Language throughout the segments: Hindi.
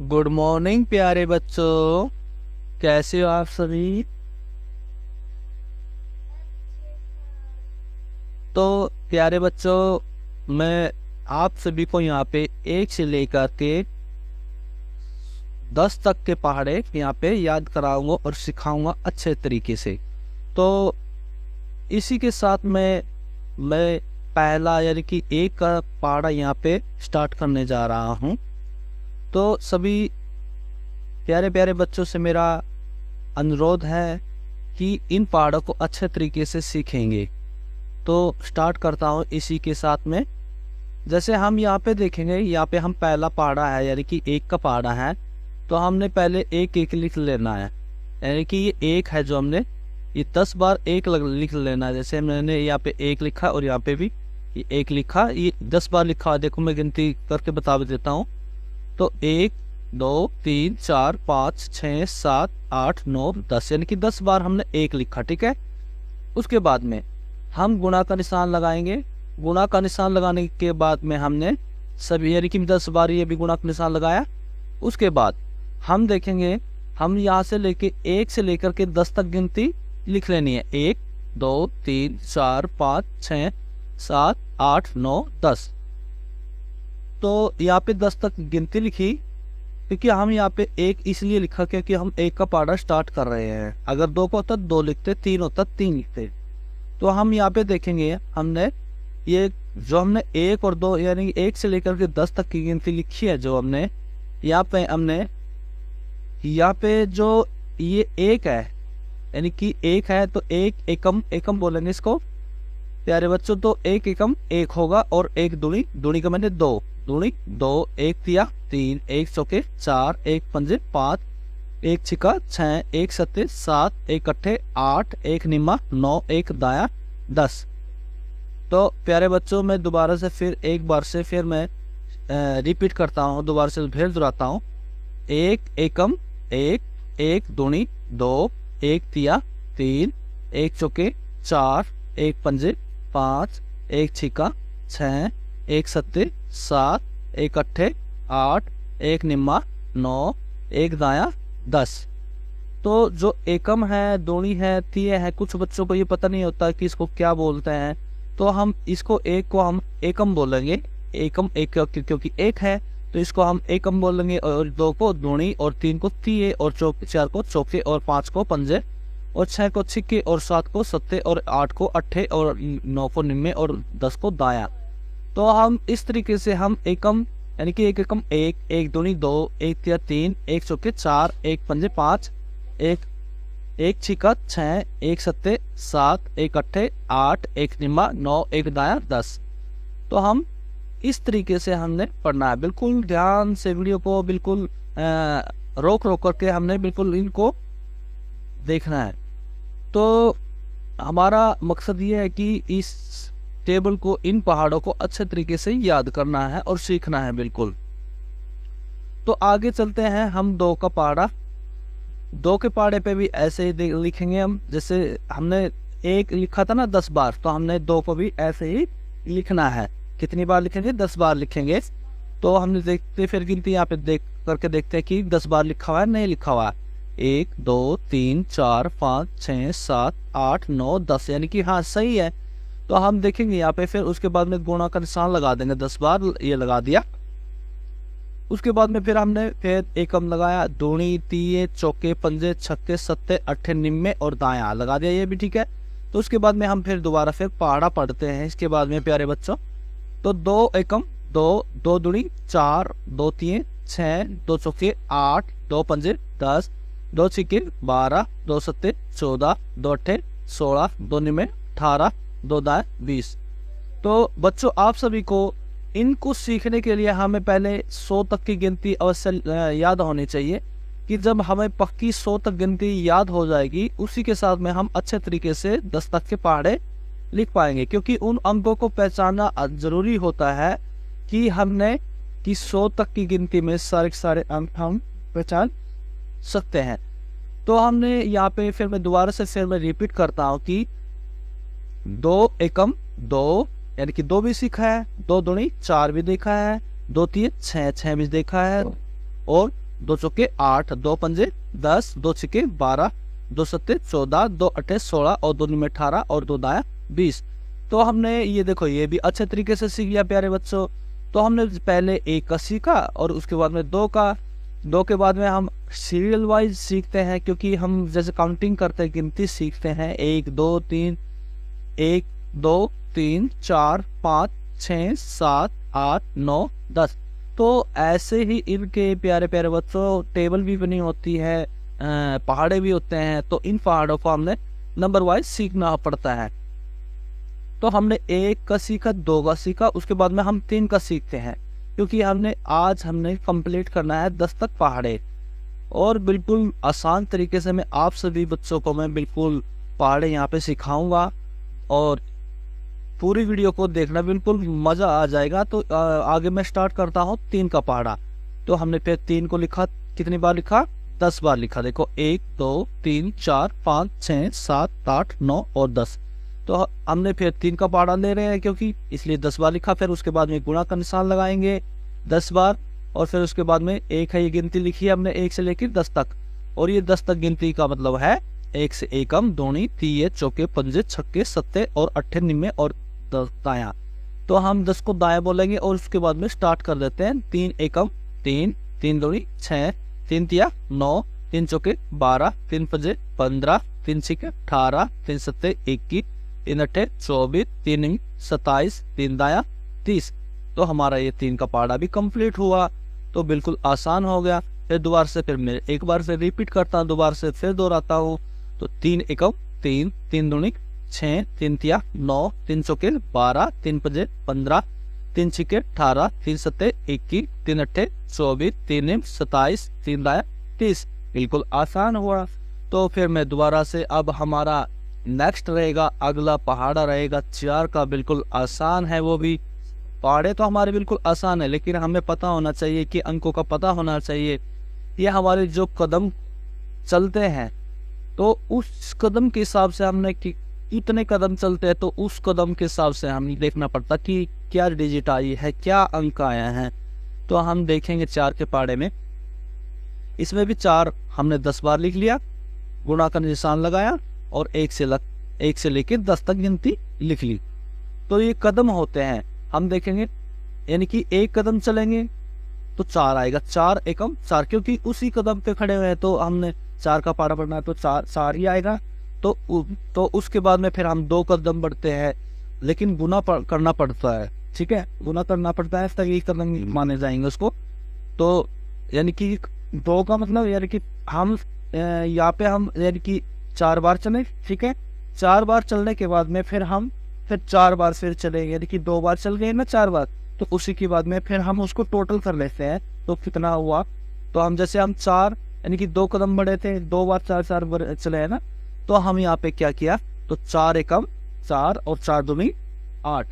गुड मॉर्निंग प्यारे बच्चों, कैसे हो आप सभी। तो प्यारे बच्चों, मैं आप सभी को यहाँ पे 1 से लेकर के 10 तक के पहाड़े यहाँ पे याद कराऊंगा और सिखाऊंगा अच्छे तरीके से। तो इसी के साथ मैं पहला यानी कि 1 का पहाड़ा यहाँ पे स्टार्ट करने जा रहा हूँ। तो सभी प्यारे प्यारे बच्चों से मेरा अनुरोध है कि इन पहाड़ों को अच्छे तरीके से सीखेंगे। तो स्टार्ट करता हूँ इसी के साथ में। जैसे हम यहाँ पे देखेंगे, यहाँ पे हम पहला पहाड़ा है यानी कि 1 का पहाड़ा है, तो हमने पहले एक एक लिख लेना है। यानी कि ये 1 है जो हमने ये 10 बार 1 लिख लेना है। जैसे मैंने यहाँ पे 1 लिखा और यहाँ पे भी ये 1 लिखा, ये 10 बार लिखा। देखो मैं गिनती करके बता देता हूँ। तो 1 2 3 4 5 6 7 8 9 10 यानी कि 10 बार हमने 1 लिखा। ठीक है। उसके बाद में हम गुणा का निशान लगाएंगे। गुणा का निशान लगाने के बाद में हमने सभी यानी कि 10 बार ये भी गुणा का निशान लगाया। उसके बाद हम देखेंगे, हम यहाँ से लेके 1 से लेकर के 10 तक गिनती लिख लेनी है। 1 2 3 4 5 6 7 8 9 10। तो यहाँ पे 10 तक गिनती लिखी, क्योंकि हम यहाँ पे 1 इसलिए लिखा क्योंकि हम 1 का पहाड़ा स्टार्ट कर रहे हैं। अगर 2 का होता 2 लिखते, 3 होता 3 लिखते। तो हम यहाँ पे देखेंगे, हमने ये जो हमने 1 और 2 यानी 1 से लेकर के 10 तक की गिनती लिखी है, जो हमने यहाँ पे जो ये 1 है यानी कि 1 है, तो 1 एकम एकम बोलेंगे इसको प्यारे बच्चों। तो 1 एकम 1 होगा और 1 दूनी, दूनी का मैंने 2 दूनी 2, 1 तिया 3, 1 चौके 4, 1 पंजे 5, 1 छिका 6, 1 सत्ते 7, 1 अट्ठे 8, 1 निम्मा 9, 1 दाया 10। तो प्यारे बच्चों, मैं दोबारा से फिर एक बार से फिर मैं रिपीट करता हूँ, दोबारा से फिर दोहराता हूँ। 1 एकम 1, 1 दूनी 2, 1 तिया 3, 1 चौके 4, 1 पंजे 5, 1 छिका 6, 1 सत्ते 7, 1 अट्ठे 8, 1 निम्मा 9, 1 दाया 10। तो जो एकम है, दोनी है, तिये है, कुछ बच्चों को ये पता नहीं होता कि इसको क्या बोलते हैं। तो हम इसको 1 को हम एकम बोलेंगे। एकम एक क्योंकि 1 है तो इसको हम एकम बोलेंगे, और 2 को दोनी और 3 को तिये और 4 को चौके और 5 को पंजे और 6 को छिक्के और 7 को सत्ते और 8 को अट्ठे और 9 को निम्मे और 10 को दाया। तो हम इस तरीके से हम एकम यानी कि 1 एकम 1, 1 दूनी 2, 1 तिया 3, 1 चौके 4, 1 पंजे 5, 1 छिका 6, 1 सत्ते 7, 1 अट्ठे 8, 1 निम्मा 9, 1 दाया 10। तो हम इस तरीके से हमने पढ़ना है। बिल्कुल ध्यान से वीडियो को बिल्कुल रोक रोक करके हमने बिल्कुल इनको देखना है। तो हमारा मकसद ये है कि इस टेबल को, इन पहाड़ों को अच्छे तरीके से याद करना है और सीखना है बिल्कुल। तो आगे चलते हैं हम 2 का पहाड़ा। 2 के पहाड़े पे भी ऐसे ही लिखेंगे हम। जैसे हमने 1 लिखा था ना 10 बार, तो हमने 2 को भी ऐसे ही लिखना है। कितनी बार लिखेंगे? 10 बार लिखेंगे। तो हमने देखते फिर गिनती यहाँ पे देख करके देखते हैं कि 10 बार लिखा हुआ है नहीं लिखा हुआ है। 1 2 3 4 5 6 7 8 9 10 यानी कि हाँ सही है। तो हम देखेंगे यहाँ पे, फिर उसके बाद में गुणा का निशान लगा देंगे। 10 बार ये लगा दिया। उसके बाद में फिर हमने फिर एकम लगाया, दूनी तिये चौके पंजे छक्के सत्ते अट्ठे निम्मे और दाया लगा दिया, ये भी ठीक है। तो उसके बाद में हम फिर दोबारा फिर पहाड़ा पढ़ते हैं इसके बाद में प्यारे बच्चों। तो 2 एकम 2, 2 दूनी 4, 2 तिये 6, 2 चौके 8, 2 पंजे 10, 2 छिक्के 12, 2 सत्ते 14, 2 अट्ठे 16, 2 निम्मे 18, 2 दाएं 20। तो बच्चों, आप सभी को इनको सीखने के लिए हमें पहले 100 तक की गिनती अवश्य याद होनी चाहिए, कि जब हमें पक्की 100 तक गिनती याद हो जाएगी, उसी के साथ में हम अच्छे तरीके से 10 तक के पहाड़े लिख पाएंगे। क्योंकि उन अंकों को पहचानना जरूरी होता है कि हमने कि 100 तक की गिनती में सारे के सारे अंक हम पहचान सकते हैं। तो हमने यहाँ पे फिर मैं दोबारा से फिर मैं रिपीट करता हूँ कि 2 एकम 2 यानी कि 2 भी सीखा है, 2 दूनी 4 भी देखा है, 2 तिये 6 भी देखा है, और दो चौके 8, दो पंजे 10, दो छिके 12, दो सत्ते 14, दो अट्ठे 16 और दो निमे 18 और दो दाया 20। तो हमने ये देखो ये भी अच्छे तरीके से सीख लिया प्यारे बच्चों। तो हमने पहले 1 का सीखा और उसके बाद में 2 का, 2 के बाद में हम सीरियल वाइज सीखते हैं, क्योंकि हम जैसे काउंटिंग करते हैं, गिनती सीखते हैं 1 2 3, 1 2 3 4 5 6 7 8 9 10। तो ऐसे ही इनके प्यारे प्यारे बच्चों टेबल भी बनी होती है, पहाड़े भी होते हैं। तो इन पहाड़ों को हमने नंबर वाइज सीखना पड़ता है। तो हमने 1 का सीखा, 2 का सीखा, उसके बाद में हम 3 का सीखते हैं, क्योंकि हमने कंप्लीट करना है 10 तक पहाड़े। और बिल्कुल आसान तरीके से मैं आप सभी बच्चों को मैं बिल्कुल पहाड़े यहाँ पे सिखाऊंगा, और पूरी वीडियो को देखना, बिल्कुल मज़ा आ जाएगा। तो आगे मैं स्टार्ट करता हूँ 3 का पहाड़ा। तो हमने फिर 3 को लिखा, कितनी बार लिखा? 10 बार लिखा। देखो 1 2 3 4 5 6 7 8 9 और 10। तो हमने फिर 3 का पहाड़ा ले रहे हैं क्योंकि, इसलिए 10 बार लिखा। फिर उसके बाद में गुणा का निशान लगाएंगे 10 बार, और फिर उसके बाद में 1 है, ये गिनती लिखी है हमने 1 से लेकर 10 तक। और ये 10 तक गिनती का मतलब है 1 से एकम, दूनी, तीये, चौके, पंजे, छक्के, सत्ते और अट्ठे, निम्मे और 10 दाया। तो हम 10 को दाया बोलेंगे और उसके बाद में स्टार्ट कर देते हैं। 3 एकम 3, 3 दूनी 6, 3 तिया 9, 3 चौके 12, 3 पंजे 15, 3 छिके 18, 3 सत्ते 21, 3 अट्ठे 24, 3 निम्मे 27, 3 दाया 30। तो हमारा ये 3 का पहाड़ा भी कंप्लीट हुआ। तो बिल्कुल आसान हो गया। फिर दोबारा से फिर मैं एक बार फिर रिपीट करता हूँ, दोबारा से फिर दोहराता हूँ। तो 3 एकम 3, 3 दूनी 6, 3 तिया 9, 3 चौके 12, 3 पंजे 15, 3 छिके 18, 3 सत्ते 21, 3 अट्ठे 24, 3 निम्मे 27, 3 दाया 30। बिल्कुल आसान हुआ। तो फिर मैं दोबारा से, अब हमारा नेक्स्ट रहेगा, अगला पहाड़ा रहेगा 4 का। बिल्कुल आसान है वो भी। पहाड़े तो हमारे बिल्कुल आसान है, लेकिन हमें पता होना चाहिए कि अंकों का पता होना चाहिए। ये हमारे जो कदम चलते हैं, तो उस कदम के हिसाब से हमने कि इतने कदम चलते हैं, तो उस कदम के हिसाब से हमें देखना पड़ता कि क्या डिजिट आई है, क्या अंक आया है। तो हम देखेंगे 4 के पहाड़े में, इसमें भी 4 हमने 10 बार लिख लिया, गुणा का निशान लगाया और 1 से लेकर 10 तक गिनती लिख ली। तो ये कदम होते हैं, हम देखेंगे, यानी कि 1 कदम चलेंगे तो 4 आएगा, 4 एकम 4, क्योंकि उसी कदम पे खड़े हुए हैं। तो हमने 4 का पहाड़ा पढ़ना है तो 4 ही आएगा। तो उसके बाद में फिर हम 2 कदम बढ़ते हैं, लेकिन गुना करना पड़ता है, ठीक है, गुना करना पड़ता है, तभी कदम माने जाएंगे उसको। तो यानी कि 2 का मतलब, यानी कि हम यहाँ पे हम यानी कि 4 बार चले, ठीक है। 4 बार चलने के बाद में फिर हम 4 बार फिर चलेंगे, यानी कि 2 बार चल गए ना 4 बार। तो उसी के बाद में फिर हम उसको टोटल कर लेते हैं, तो कितना हुआ। तो हम जैसे हम 4 यानी कि 2 कदम बढ़े थे, 2 बार 4 बार चले हैं ना, तो हम यहाँ पे क्या किया, तो 4 एकम 4 और 4 दूनी 8।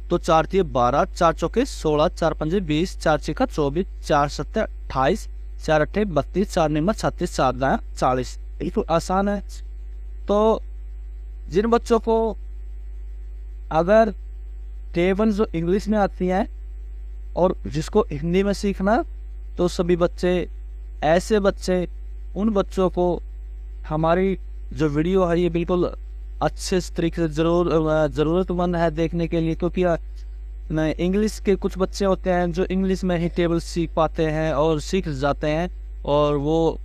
तो 4 तिये 12, 4 चौके 16, 4 पंजे 20, 4 छिका 24, 4 सत्ते 28, 4 अट्ठे 32, 4 निम्मा 36, 4 दाया 40। ये तो आसान है। तो जिन बच्चों को अगर टेबल जो इंग्लिश में आती है और जिसको हिंदी में सीखना, तो सभी बच्चे, ऐसे बच्चे, उन बच्चों को हमारी जो वीडियो है ये बिल्कुल अच्छे तरीके से ज़रूरतमंद है देखने के लिए। क्योंकि इंग्लिश के कुछ बच्चे होते हैं जो इंग्लिश में ही टेबल सीख पाते हैं और सीख जाते हैं, और वो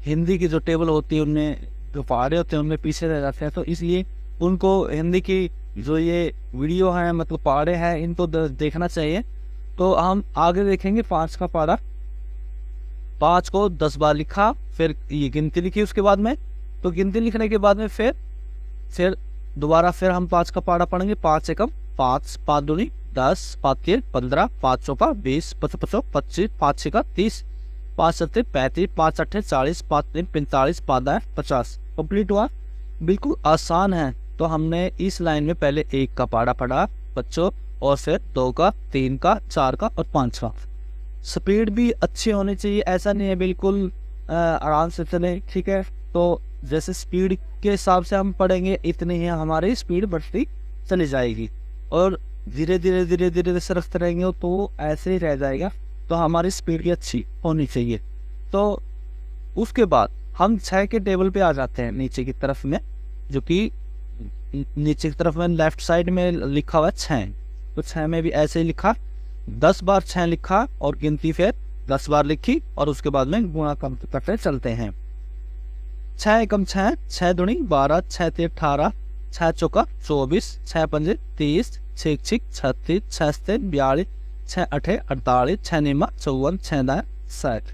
हिंदी की जो टेबल होती है उनमें जो पहाड़े होते हैं उनमें पीछे रह जाते हैं। तो इसलिए उनको हिंदी की जो ये वीडियो है, मतलब पहाड़े हैं, इनको देखना चाहिए। तो हम आगे देखेंगे 5 का पहाड़ा। 5 को 10 बार लिखा, फिर ये गिनती लिखी उसके बाद में। तो गिनती लिखने के बाद में फिर दोबारा फिर हम 5 का पहाड़ा पढ़ेंगे। 5 एकम 5, 5 दूनी 10, 5 तिये 15, 5 चौका 20, 5 पचो 25, 5 छिका 30, 5 सत्ते 35, 5 अट्ठे 40, 5 तीन 45, 5 दाएं 50। कंप्लीट हुआ। बिल्कुल आसान है। तो हमने इस लाइन में पहले 1 का पहाड़ा पढ़ा बच्चों, और फिर 2 का, 3 का, 4 का और 5 का। स्पीड भी अच्छी होनी चाहिए, ऐसा नहीं है बिल्कुल आराम से चले, ठीक है। तो जैसे स्पीड के हिसाब से हम पढ़ेंगे, इतनी ही हमारी स्पीड बढ़ती चली जाएगी। और धीरे धीरे सरकते रहेंगे तो ऐसे ही रह जाएगा। तो हमारी स्पीड भी अच्छी होनी चाहिए, तो उसके बाद हम 6 के टेबल पे आ जाते हैं नीचे की तरफ में, जो कि नीचे की तरफ में लेफ्ट साइड में लिखा हुआ है 6। तो 6 में भी ऐसे ही लिखा, 10 बार 6 लिखा और गिनती फिर 10 बार लिखी और उसके बाद में गुणा करते चलते हैं। 6 एकम 6, 6 दूनी 12, 6 तीन 18, 6 चौका 24, 6 पंजे 30, 6 छिक 36, 6 सते 42, 6 अठे 48, 6 निमा 54, 6 दाएं 60।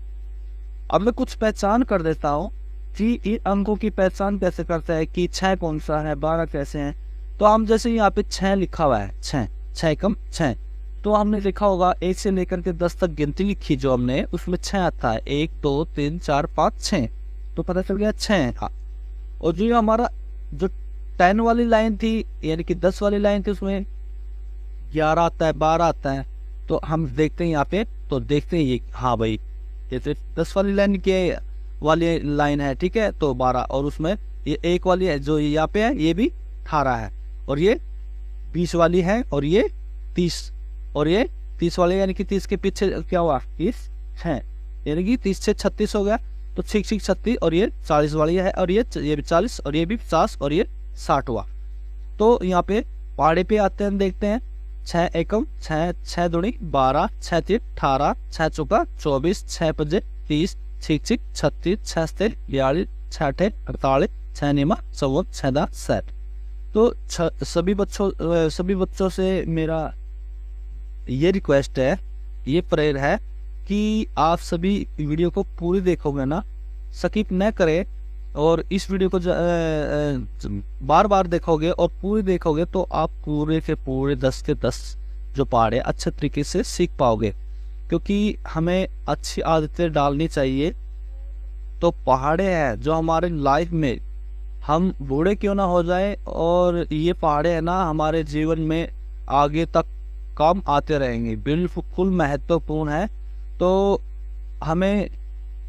अब मैं कुछ पहचान कर देता हूँ कि इन अंकों की पहचान कैसे करते हैं कि 6 कौन सा है, 12 कैसे हैं। तो हम जैसे यहाँ पे 6 लिखा हुआ है, 6 एकम 6, तो हमने लिखा होगा 1 से लेकर के 10 तक गिनती लिखी जो हमने, उसमें 6 आता है, 1 2 3 4 5 6, तो पता चल गया 6 था। और जो हमारा जो 10 वाली लाइन थी, यानी कि 10 वाली लाइन थी, उसमें 11 आता है, 12 आता है। तो हम देखते हैं यहाँ पे, तो देखते हैं ये, हाँ भाई जैसे 10 वाली लाइन के वाली लाइन है, ठीक है, तो 12, और उसमें ये 1 वाली है जो यहाँ पे है, ये भी 18 है, और ये 20 वाली है, और ये 30, और ये 30 वाली, यानी कि 30 के पीछे क्या हुआ, 30 है, यानी कि 30 से 36 हो गया, तो 6 36, और ये 40 वाली है, और ये भी 40, और ये भी 50, और ये 60 हुआ। तो यहाँ पे पहाड़े पे आते हैं, देखते हैं 6 एकम 6, 6 दूनी 12, 6 तीन 18, 6 चौका 24, 6 पंजे 30, 6 छिक 36, 6 सते 42, 6 अठे 48, 6 निमा 54, 6 दा 60। तो सभी बच्चों से मेरा ये रिक्वेस्ट है, ये प्रेयर है कि आप सभी वीडियो को पूरी देखोगे ना, स्किप न करें, और इस वीडियो को बार बार देखोगे और पूरी देखोगे तो आप पूरे के पूरे 10 के 10 जो पहाड़े अच्छे तरीके से सीख पाओगे। क्योंकि हमें अच्छी आदतें डालनी चाहिए। तो पहाड़े हैं जो हमारे लाइफ में, हम बूढ़े क्यों ना हो जाए, और ये पहाड़े हैं ना हमारे जीवन में आगे तक काम आते रहेंगे, बिल्कुल महत्वपूर्ण है। तो हमें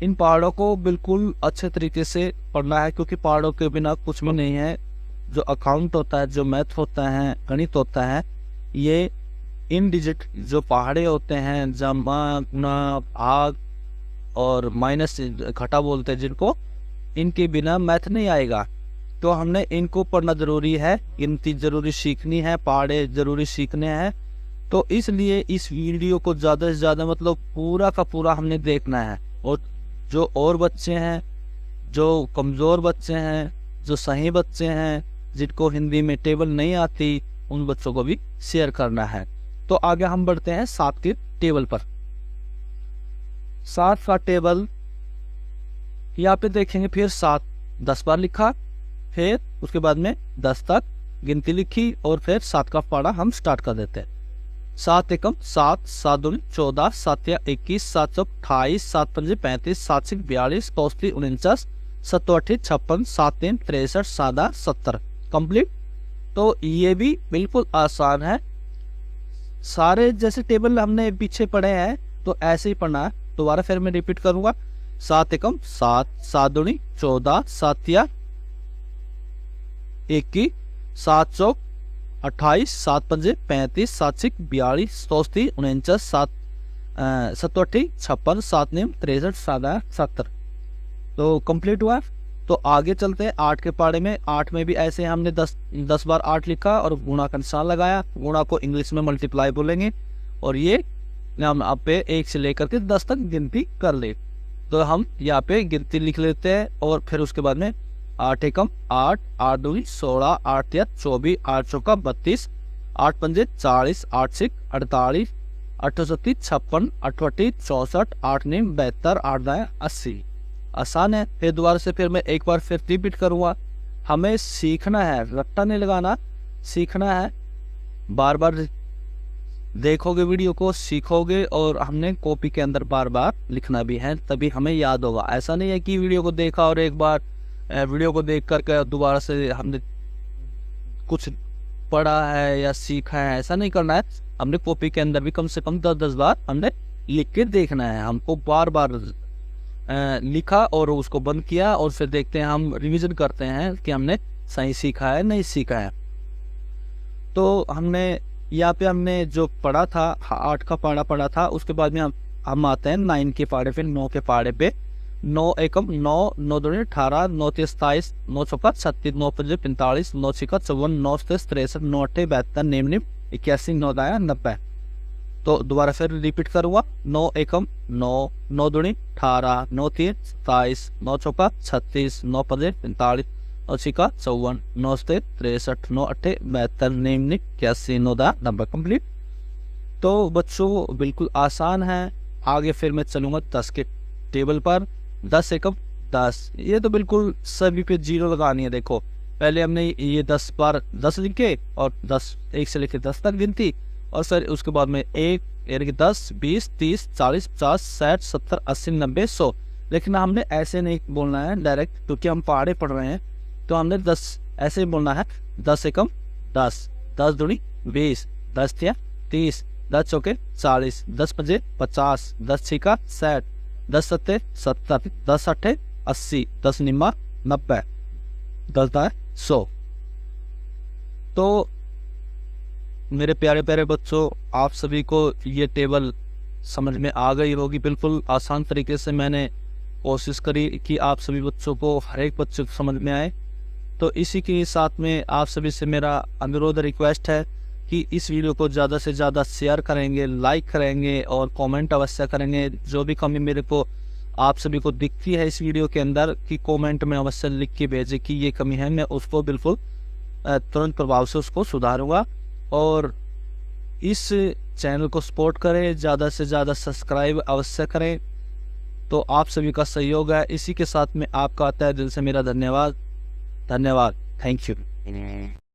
इन पहाड़ों को बिल्कुल अच्छे तरीके से पढ़ना है, क्योंकि पहाड़ों के बिना कुछ भी नहीं है। जो अकाउंट होता है, जो मैथ होता है, गणित होता है, ये इन डिजिट जो पहाड़े होते हैं, जमा गुना भाग और माइनस घटा बोलते हैं जिनको, इनके बिना मैथ नहीं आएगा। तो हमने इनको पढ़ना जरूरी है, गिनती जरूरी सीखनी है, पहाड़े जरूरी सीखने हैं। तो इसलिए इस वीडियो को ज़्यादा से ज़्यादा मतलब पूरा का पूरा हमने देखना है। और जो और बच्चे हैं, जो कमज़ोर बच्चे हैं, जो सही बच्चे हैं, जिनको हिंदी में टेबल नहीं आती, उन बच्चों को भी शेयर करना है। तो आगे हम बढ़ते हैं 7 के टेबल पर। 7 का टेबल यहाँ पे देखेंगे, फिर 7 10 बार लिखा, फिर उसके बाद में 10 तक गिनती लिखी, और फिर 7 का पढ़ा हम स्टार्ट कर देते हैं। 7 एकम 7, 7 दूनी 14, 7 या 21, 7 चौक 28, 7 पंजे 35, 7 छिक 42, 5 49, 7 8 56, 7 3 63, 7 70 कंप्लीट। तो ये भी बिल्कुल आसान है। सारे जैसे टेबल हमने पीछे पढ़े हैं तो ऐसे ही पढ़ना है। दोबारा फिर मैं रिपीट करूंगा। 7 एकम 7, 7 दूनी 14, 7 या 21, 7 चौक 28, 7 पंजे 35, 7 छिक 42, 34 49, 7 7 56, 7 9 63, 7 70। तो कंप्लीट हुआ। तो आगे चलते हैं 8 के पाड़े में। 8 में भी ऐसे हमने 10 बार 8 लिखा और गुणा का निशान लगाया। गुणा को इंग्लिश में मल्टीप्लाई बोलेंगे, और ये हम आप पे 1 से लेकर के 10 तक गिनती कर ले। तो हम यहाँ पे गिनती लिख लेते हैं, और फिर उसके बाद में 8 एकम 8, 8 दूनी 16, 8 या 24, 8 चौका 32, 8 पंजे 40, 8 छिक 48, 8 सत्ती 56, 88 64, 8 9 72, 8 दाएं 80। आसान है। फिर दोबारा से फिर मैं एक बार फिर रिपीट करूँगा। हमें सीखना है, रट्टा नहीं लगाना, सीखना है। बार बार देखोगे वीडियो को, सीखोगे, और हमने कॉपी के अंदर बार बार लिखना भी है, तभी हमें याद होगा। ऐसा नहीं है कि वीडियो को देखा और एक बार वीडियो को देख करके दोबारा से हमने कुछ पढ़ा है या सीखा है, ऐसा नहीं करना है। हमने कॉपी के अंदर भी कम से कम 10-10 बार हमने लिख के देखना है। हमको बार बार लिखा और उसको बंद किया, और फिर देखते हैं, हम रिवीजन करते हैं कि हमने सही सीखा है नहीं सीखा है। तो हमने यहाँ पे हमने जो पढ़ा था 8 का पाड़ा पढ़ा था। उसके बाद में हम आते हैं 9 के पाड़े पे, 9 के पाड़े पे। 9 एकम 9, 9 दूनी 18, 9 तीस 27, 9 चौका 36, 9 पंजे 45, 9 छिका 54, 9 सत्ताईस 63, 9 अट्ठे 72, निम 81, 9 दाया 90। तो दोबारा फिर रिपीट करूँगा। 9 एकम 9, 9 दूनी 18, 9 तीन 27, 9 चौका 36, 9 पंजे 45, 9 छिका 54, 9 सत्ताईस 63, 9 अट्ठे 72, निम 81, 9 दाया 90 कंप्लीट। तो बच्चों बिल्कुल आसान है। आगे फिर मैं चलूँगा 10 के टेबल पर। 10 एकम 10, ये तो बिल्कुल सभी पे जीरो लगानी है। देखो पहले हमने ये 10 बार 10 लिखे और 10 1 से लेकर 10 तक गिनती, और फिर उसके बाद में 1 यानी कि 10 20 30 40 50 60 70 80 90 100। लेकिन हमने ऐसे नहीं बोलना है डायरेक्ट, क्योंकि हम पहाड़े पढ़ रहे हैं। तो हमने 10 ऐसे बोलना है। 10 एकम 10, 10 दूनी 20, 10 तिया 30, 10 चौके 40, 10 पंजे 50, 10 छिका 60, 10 सत्ते 70, 10 अट्ठे 80, 10 निम्मा 90, 10 दाएं 100। तो मेरे प्यारे प्यारे बच्चों, आप सभी को ये टेबल समझ में आ गई होगी। बिल्कुल आसान तरीके से मैंने कोशिश करी कि आप सभी बच्चों को, हर एक बच्चे को समझ में आए। तो इसी के साथ में आप सभी से मेरा अनुरोध रिक्वेस्ट है कि इस वीडियो को ज़्यादा से ज़्यादा शेयर करेंगे, लाइक करेंगे और कमेंट अवश्य करेंगे। जो भी कमी मेरे को आप सभी को दिखती है इस वीडियो के अंदर, कि कमेंट में अवश्य लिख के भेजें कि ये कमी है, मैं उसको बिल्कुल तुरंत प्रभाव से उसको सुधारूंगा। और इस चैनल को सपोर्ट करें, ज़्यादा से ज़्यादा सब्सक्राइब अवश्य करें। तो आप सभी का सहयोग है। इसी के साथ में आपका तहे दिल से मेरा धन्यवाद। Thank you.